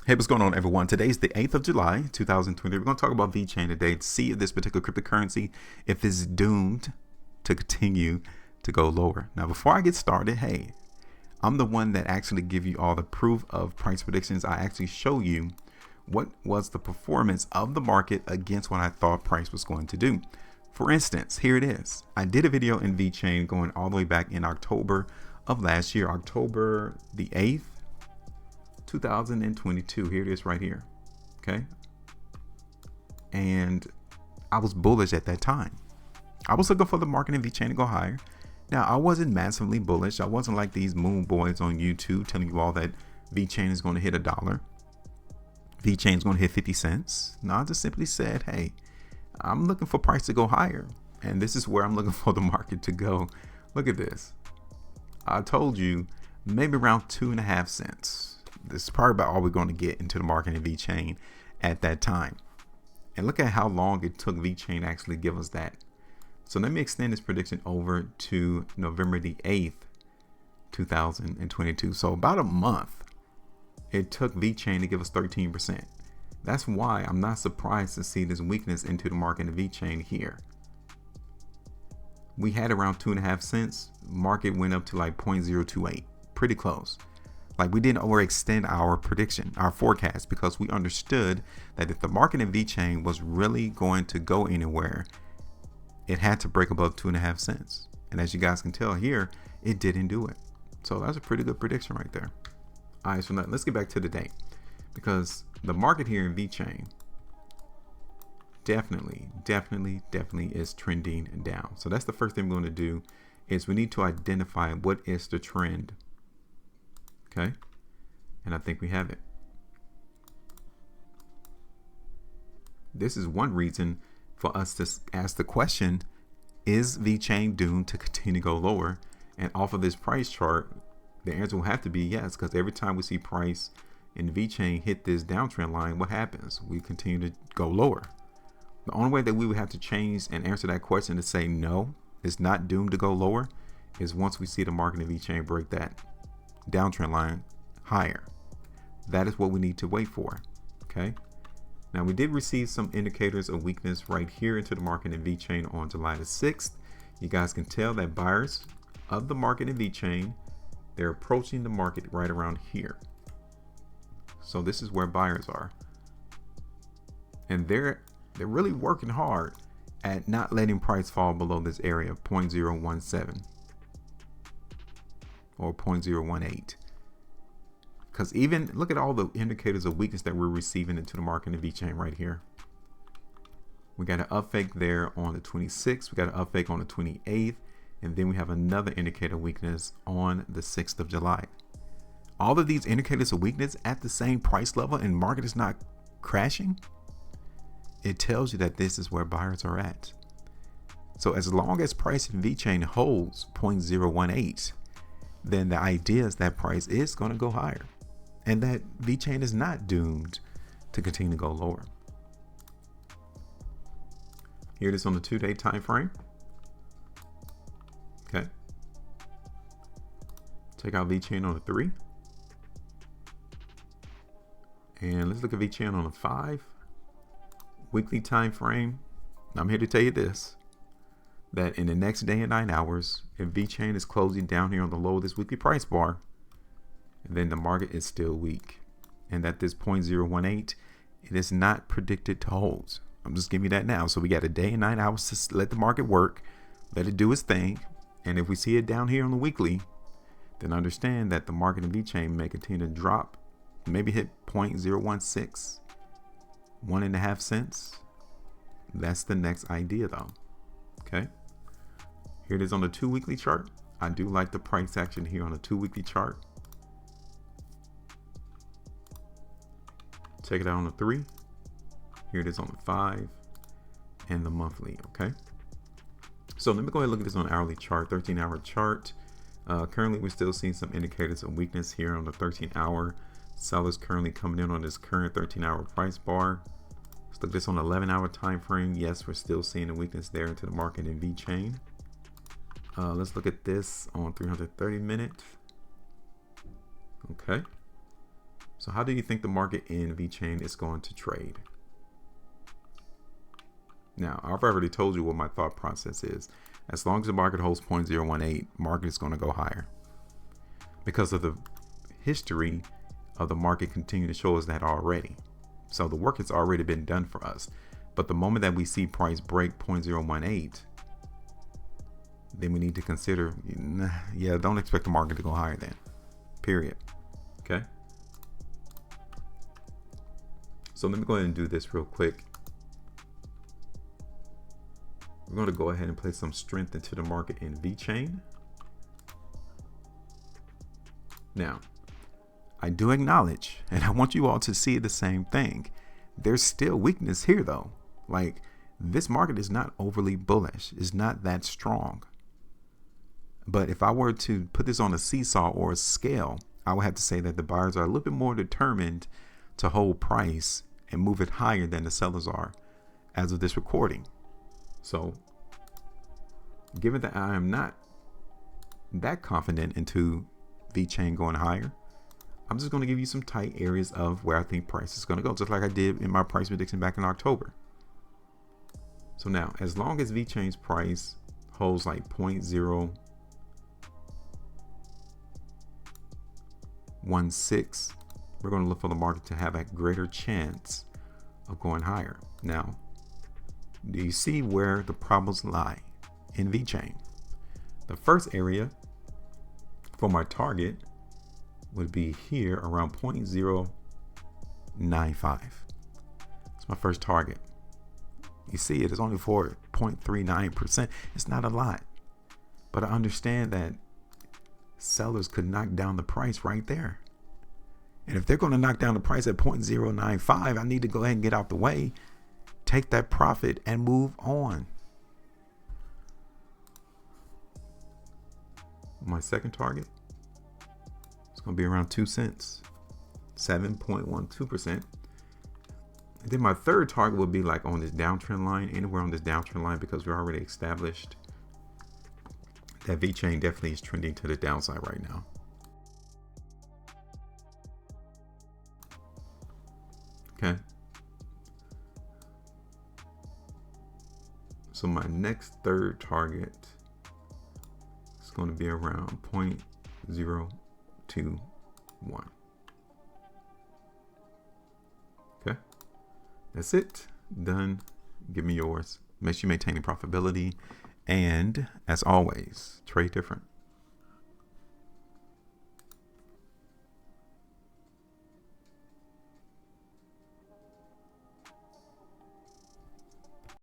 Hey, what's going on, everyone? Today's the 8th of July, 2020. We're going to talk about VeChain today to see if this particular cryptocurrency, if it's doomed to continue to go lower. Now, before I get started, hey, I'm the one that actually give you all the proof of price predictions. I actually show you what was the performance of the market against what I thought price was going to do. For instance, here it is. I did a video in VeChain going all the way back in October of last year, October the 8th. 2022. Here it is right here. Okay. And I was bullish at that time. I was looking for the market in VeChain to go higher. Now, I wasn't massively bullish. I wasn't like these moon boys on YouTube telling you all that VeChain is going to hit $1. VeChain is going to hit 50 cents. No, I just simply said, hey, I'm looking for price to go higher. And this is where I'm looking for the market to go. Look at this. I told you maybe around 2.5 cents. This is probably about all we're going to get into the market in VeChain at that time. And look at how long it took VeChain to actually give us that. So let me extend this prediction over to November the 8th, 2022. So about a month it took VeChain to give us 13%. That's why I'm not surprised to see this weakness into the market in VeChain here. We had around 2.5 cents. Market went up to like 0.028, pretty close. Like, we didn't overextend our prediction, our forecast, because we understood that if the market in VeChain was really going to go anywhere, it had to break above 2.5 cents. And as you guys can tell here, it didn't do it. So that's a pretty good prediction right there. All right, so now let's get back to the day, because the market here in VeChain definitely is trending down. So that's the first thing we're going to do, is we need to identify what is the trend. Okay, and I think we have it. This is one reason for us to ask the question, is VeChain doomed to continue to go lower? And off of this price chart, the answer will have to be yes, because every time we see price in VeChain hit this downtrend line, what happens? We continue to go lower. The only way that we would have to change and answer that question to say no, it's not doomed to go lower, is once we see the market in VeChain break that downtrend line higher. That is what we need to wait for. Okay, now we did receive some indicators of weakness right here into the market in VeChain on July the 6th. You guys can tell that buyers of the market in VeChain, they're approaching the market right around here. So this is where buyers are, and they're really working hard at not letting price fall below this area of 0.017 or 0.018, because even look at all the indicators of weakness that we're receiving into the market in VeChain right here. We got an up fake there on the 26th, we got an up fake on the 28th, and then we have another indicator of weakness on the 6th of July. All of these indicators of weakness at the same price level, and market is not crashing. It tells you that this is where buyers are at. So as long as price in VeChain holds 0.018, then the idea is that price is going to go higher, and that VeChain is not doomed to continue to go lower. Here it is on the 2-day time frame. Okay, check out VeChain on the 3, and let's look at VeChain on the 5 weekly time frame. I'm here to tell you this, that in the next day and 9 hours, if VeChain is closing down here on the low of this weekly price bar, then the market is still weak, and that this 0.018, it is not predicted to hold. I'm just giving you that now. So we got a day and 9 hours to let the market work, let it do its thing, and if we see it down here on the weekly, then understand that the market in VeChain may continue to drop, maybe hit 0.016, 1.5 cents. That's the next idea though. Okay, here it is on the 2 weekly chart. I do like the price action here on the 2 weekly chart. Check it out on the 3. Here it is on the 5 and the monthly. Okay, so let me go ahead and look at this on the hourly chart, 13-hour chart. Currently we're still seeing some indicators of weakness here on the 13-hour. Sellers currently coming in on this current 13-hour price bar. Let's look at this on the 11-hour time frame. Yes, we're still seeing a weakness there into the market in VeChain. Let's look at this on 330 minutes. Okay, So how do you think the market in VeChain is going to trade? Now, I've already told you what my thought process is. As long as the market holds 0.018, market is going to go higher. Because of the history of the market continue to show us that already. So the work has already been done for us. But the moment that we see price break 0.018, then we need to consider, yeah, don't expect the market to go higher then, period. Okay. So let me go ahead and do this real quick. We're going to go ahead and place some strength into the market in VeChain. Now, I do acknowledge, and I want you all to see the same thing. There's still weakness here though. Like, this market is not overly bullish. It's not that strong. But if I were to put this on a seesaw or a scale, I would have to say that the buyers are a little bit more determined to hold price and move it higher than the sellers are as of this recording. So given that I am not that confident into VeChain going higher, I'm just going to give you some tight areas of where I think price is going to go, just like I did in my price prediction back in October. So now, as long as VeChain's price holds like 0.016, we're going to look for the market to have a greater chance of going higher. Now, do you see where the problems lie in VeChain? The first area for my target would be here around 0.095. It's my first target. You see, it is only for 0.39%. It's not a lot, but I understand that sellers could knock down the price right there. And if they're going to knock down the price at 0.095, I need to go ahead and get out the way, take that profit and move on. My second target is going to be around 2 cents, 7.12%. And then my third target would be like on this downtrend line, anywhere on this downtrend line, because we already established that VeChain definitely is trending to the downside right now. Okay. So my next third target is going to be around 0.021. Okay. That's it. Done. Give me yours. Make sure you maintain profitability. And as always, trade different.